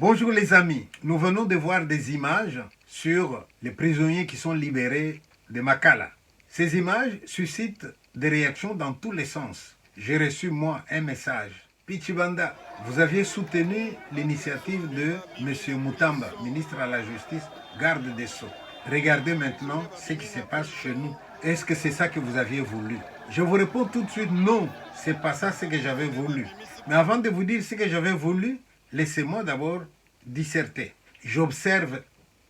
Bonjour les amis, nous venons de voir des images sur les prisonniers qui sont libérés de Makala. Ces images suscitent des réactions dans tous les sens. J'ai reçu moi un message. Pichibanda, vous aviez soutenu l'initiative de M. Moutamba, ministre à la Justice, garde des Sceaux. Regardez maintenant ce qui se passe chez nous. Est-ce que c'est ça que vous aviez voulu? Je vous réponds tout de suite non, c'est pas ça ce que j'avais voulu. Mais avant de vous dire ce que j'avais voulu, laissez-moi d'abord disserter. J'observe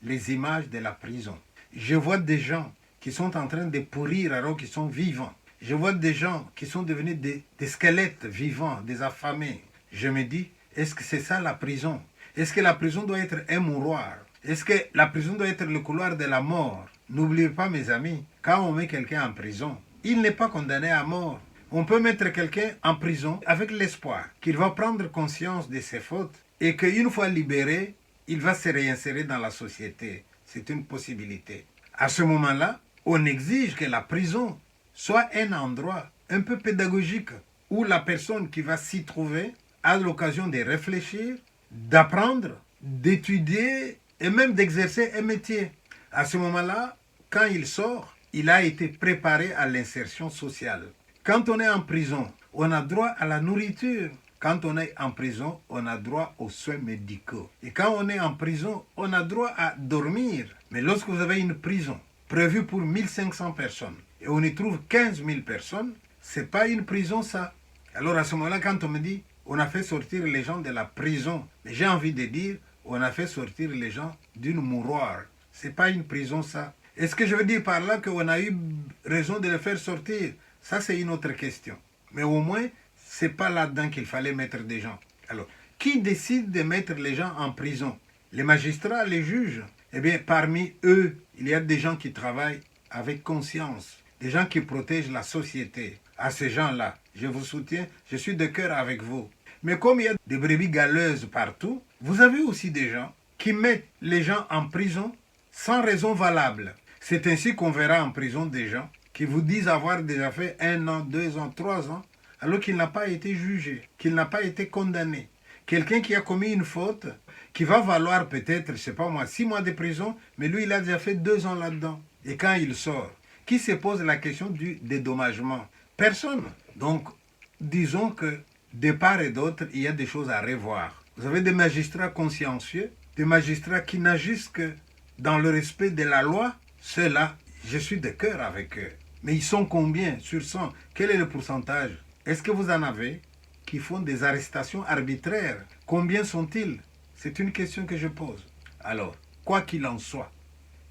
les images de la prison. Je vois des gens qui sont en train de pourrir alors qu'ils sont vivants. Je vois des gens qui sont devenus des squelettes vivants, des affamés. Je me dis, est-ce que c'est ça la prison? Est-ce que la prison doit être un mouroir? Est-ce que la prison doit être le couloir de la mort? N'oubliez pas, mes amis, quand on met quelqu'un en prison, il n'est pas condamné à mort. On peut mettre quelqu'un en prison avec l'espoir qu'il va prendre conscience de ses fautes et qu'une fois libéré, il va se réinsérer dans la société. C'est une possibilité. À ce moment-là, on exige que la prison soit un endroit un peu pédagogique où la personne qui va s'y trouver a l'occasion de réfléchir, d'apprendre, d'étudier et même d'exercer un métier. À ce moment-là, quand il sort, il a été préparé à l'insertion sociale. Quand on est en prison, on a droit à la nourriture. Quand on est en prison, on a droit aux soins médicaux. Et quand on est en prison, on a droit à dormir. Mais lorsque vous avez une prison prévue pour 1500 personnes et on y trouve 15 000 personnes, c'est pas une prison ça. Alors à ce moment-là, quand on me dit on a fait sortir les gens de la prison, j'ai envie de dire on a fait sortir les gens d'une mouroir. C'est pas une prison ça. Est-ce que je veux dire par là qu'on a eu raison de les faire sortir? Ça c'est une autre question. Mais au moins, c'est pas là-dedans qu'il fallait mettre des gens. Alors, qui décide de mettre les gens en prison? Les magistrats, les juges? Eh bien, parmi eux, il y a des gens qui travaillent avec conscience, des gens qui protègent la société. À ces gens-là, je vous soutiens, je suis de cœur avec vous. Mais comme il y a des brebis galeuses partout, vous avez aussi des gens qui mettent les gens en prison sans raison valable. C'est ainsi qu'on verra en prison des gens qui vous disent avoir déjà fait 1 an, 2 ans, 3 ans, alors qu'il n'a pas été jugé, qu'il n'a pas été condamné. Quelqu'un qui a commis une faute, qui va valoir peut-être, je ne sais pas moi, 6 mois de prison, mais lui, il a déjà fait 2 ans là-dedans. Et quand il sort, qui se pose la question du dédommagement? Personne. Donc, disons que de part et d'autre, il y a des choses à revoir. Vous avez des magistrats consciencieux, des magistrats qui n'agissent que dans le respect de la loi. Ceux-là, je suis de cœur avec eux. Mais ils sont combien sur 100? Quel est le pourcentage? Est-ce que vous en avez qui font des arrestations arbitraires? Combien sont-ils? C'est une question que je pose. Alors, quoi qu'il en soit,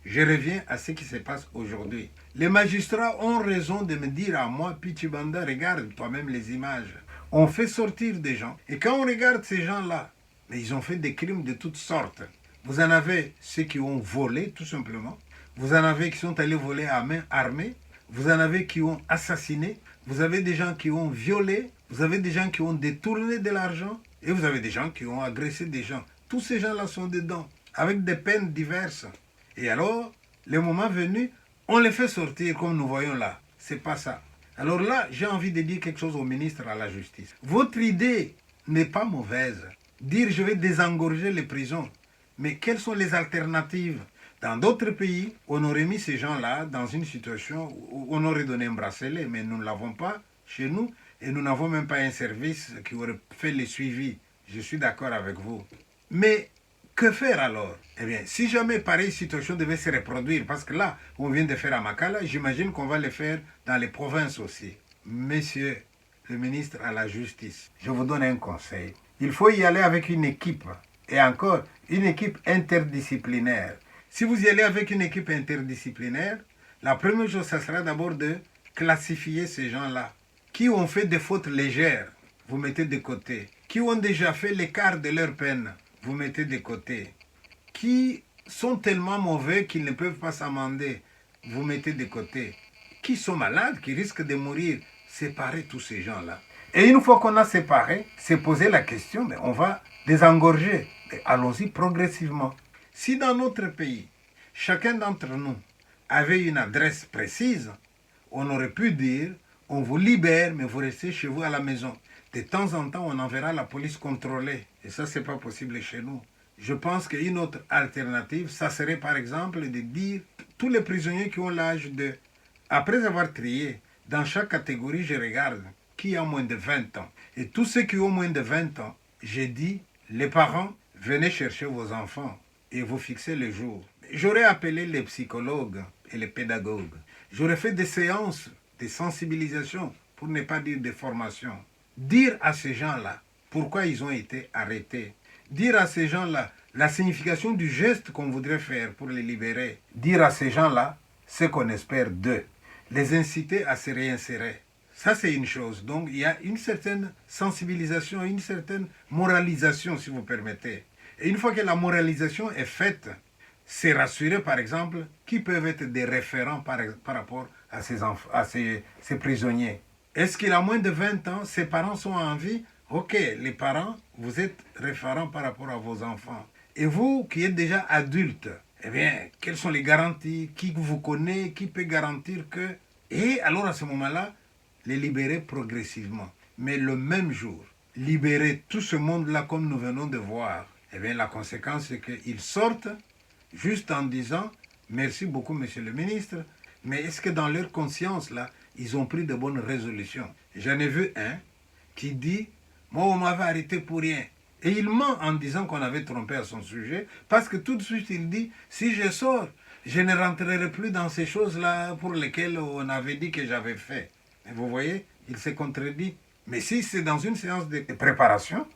je reviens à ce qui se passe aujourd'hui. Les magistrats ont raison de me dire à moi, Pichibanda, regarde toi-même les images. On fait sortir des gens. Et quand on regarde ces gens-là, mais ils ont fait des crimes de toutes sortes. Vous en avez ceux qui ont volé, tout simplement. Vous en avez qui sont allés voler à main armée. Vous en avez qui ont assassiné. Vous avez des gens qui ont violé. Vous avez des gens qui ont détourné de l'argent. Et vous avez des gens qui ont agressé des gens. Tous ces gens-là sont dedans, avec des peines diverses. Et alors, le moment venu, on les fait sortir comme nous voyons là. C'est pas ça. Alors là, j'ai envie de dire quelque chose au ministre à la Justice. Votre idée n'est pas mauvaise. Dire je vais désengorger les prisons. Mais quelles sont les alternatives? Dans d'autres pays, on aurait mis ces gens-là dans une situation où on aurait donné un bracelet, mais nous ne l'avons pas chez nous et nous n'avons même pas un service qui aurait fait le suivi. Je suis d'accord avec vous. Mais que faire alors? Eh bien, si jamais pareille situation devait se reproduire, parce que là, on vient de faire à Makala, j'imagine qu'on va le faire dans les provinces aussi. Monsieur le ministre à la Justice, je vous donne un conseil. Il faut y aller avec une équipe, et encore, une équipe interdisciplinaire. Si vous y allez avec une équipe interdisciplinaire, la première chose, ça sera d'abord de classifier ces gens-là. Qui ont fait des fautes légères, vous mettez de côté. Qui ont déjà fait l'écart de leur peine, vous mettez de côté. Qui sont tellement mauvais qu'ils ne peuvent pas s'amender, vous mettez de côté. Qui sont malades, qui risquent de mourir, séparez tous ces gens-là. Et une fois qu'on a séparé, c'est poser la question, mais on va désengorger. Allons-y progressivement. Si dans notre pays, chacun d'entre nous avait une adresse précise, on aurait pu dire, on vous libère, mais vous restez chez vous à la maison. De temps en temps, on enverra la police contrôler. Et ça, c'est pas possible chez nous. je pense qu'une autre alternative, ça serait par exemple de dire tous les prisonniers qui ont l'âge de... Après avoir trié, dans chaque catégorie, je regarde qui a moins de 20 ans. Et tous ceux qui ont moins de 20 ans, j'ai dit, les parents, venez chercher vos enfants et vous fixez le jour. J'aurais appelé les psychologues et les pédagogues. J'aurais fait des séances de sensibilisation, pour ne pas dire de formation. Dire à ces gens-là pourquoi ils ont été arrêtés. Dire à ces gens-là la signification du geste qu'on voudrait faire pour les libérer. Dire à ces gens-là ce qu'on espère d'eux. Les inciter à se réinsérer. Ça, c'est une chose. Donc, il y a une certaine sensibilisation, une certaine moralisation, si vous permettez. Et une fois que la moralisation est faite, c'est rassurer, par exemple, qui peuvent être des référents par rapport à ces prisonniers. Est-ce qu'il a moins de 20 ans, ses parents sont en vie? Ok, les parents, vous êtes référents par rapport à vos enfants. Et vous, qui êtes déjà adulte, eh bien, quelles sont les garanties? Qui vous connaît? Qui peut garantir que... Et alors, à ce moment-là, les libérer progressivement. Mais le même jour, libérer tout ce monde-là comme nous venons de voir, eh bien, la conséquence, c'est qu'ils sortent juste en disant « Merci beaucoup, monsieur le ministre », mais est-ce que dans leur conscience, là, ils ont pris de bonnes résolutions? J'en ai vu un qui dit « Moi, on m'avait arrêté pour rien ». Et il ment en disant qu'on avait trompé à son sujet, parce que tout de suite, il dit « Si je sors, je ne rentrerai plus dans ces choses-là pour lesquelles on avait dit que j'avais fait ». Et vous voyez, il s'est contredit. Mais si c'est dans une séance de préparation,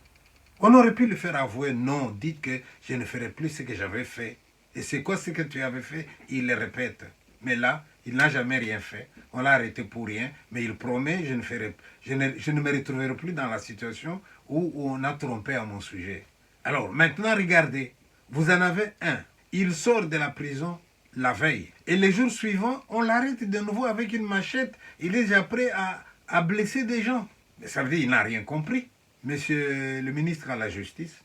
on aurait pu le faire avouer. Non, dites que je ne ferai plus ce que j'avais fait. Et c'est quoi ce que tu avais fait? Il le répète. Mais là, il n'a jamais rien fait. On l'a arrêté pour rien. Mais il promet, je ne me retrouverai plus dans la situation où on a trompé à mon sujet. Alors, maintenant, regardez. Vous en avez un. Il sort de la prison la veille. Et les jours suivants, on l'arrête de nouveau avec une machette. Il est déjà prêt à blesser des gens. Mais ça veut dire qu'il n'a rien compris. Monsieur le ministre à la Justice,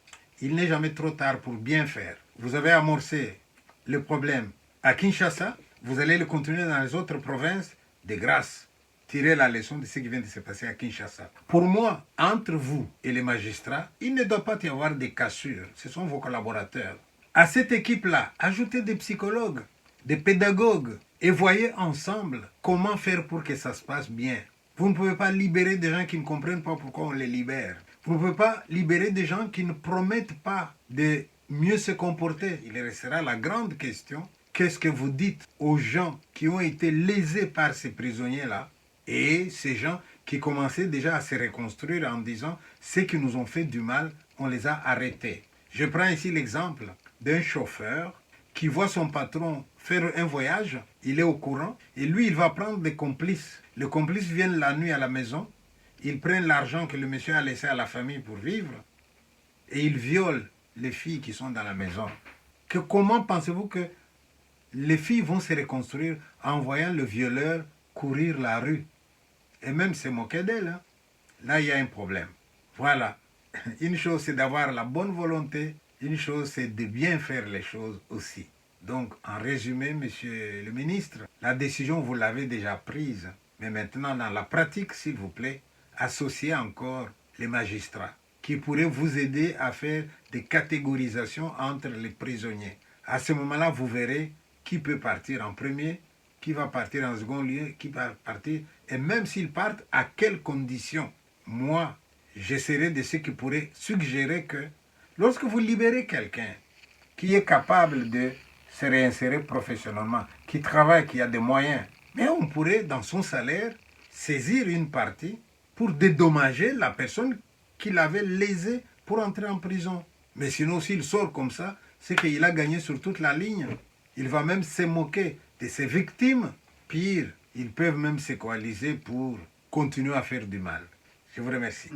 il n'est jamais trop tard pour bien faire. Vous avez amorcé le problème à Kinshasa, vous allez le continuer dans les autres provinces, de grâce. Tirez la leçon de ce qui vient de se passer à Kinshasa. Pour moi, entre vous et les magistrats, il ne doit pas y avoir de cassures. Ce sont vos collaborateurs. À cette équipe-là, ajoutez des psychologues, des pédagogues, et voyez ensemble comment faire pour que ça se passe bien. Vous ne pouvez pas libérer des gens qui ne comprennent pas pourquoi on les libère. Vous ne pouvez pas libérer des gens qui ne promettent pas de mieux se comporter. Il restera la grande question. Qu'est-ce que vous dites aux gens qui ont été lésés par ces prisonniers-là et ces gens qui commençaient déjà à se reconstruire en disant ceux qui nous ont fait du mal, on les a arrêtés. Je prends ici l'exemple d'un chauffeur qui voit son patron faire un voyage, il est au courant, et lui, il va prendre des complices. Les complices viennent la nuit à la maison, ils prennent l'argent que le monsieur a laissé à la famille pour vivre, et ils violent les filles qui sont dans la maison. Comment pensez-vous que les filles vont se reconstruire en voyant le violeur courir la rue et même se moquer d'elle? Hein? Là, il y a un problème. Voilà. Une chose, c'est d'avoir la bonne volonté. Une chose, c'est de bien faire les choses aussi. Donc, en résumé, monsieur le ministre, la décision, vous l'avez déjà prise. Mais maintenant, dans la pratique, s'il vous plaît, associez encore les magistrats qui pourraient vous aider à faire des catégorisations entre les prisonniers. À ce moment-là, vous verrez qui peut partir en premier, qui va partir en second lieu, qui va partir, et même s'ils partent, à quelles conditions. Moi, j'essaierai de ceux qui pourraient suggérer que lorsque vous libérez quelqu'un qui est capable de se réinsérer professionnellement, qui travaille, qui a des moyens, mais on pourrait, dans son salaire, saisir une partie pour dédommager la personne qui l'avait lésé pour entrer en prison. Mais sinon, s'il sort comme ça, c'est qu'il a gagné sur toute la ligne. Il va même se moquer de ses victimes. Pire, ils peuvent même se coaliser pour continuer à faire du mal. Je vous remercie.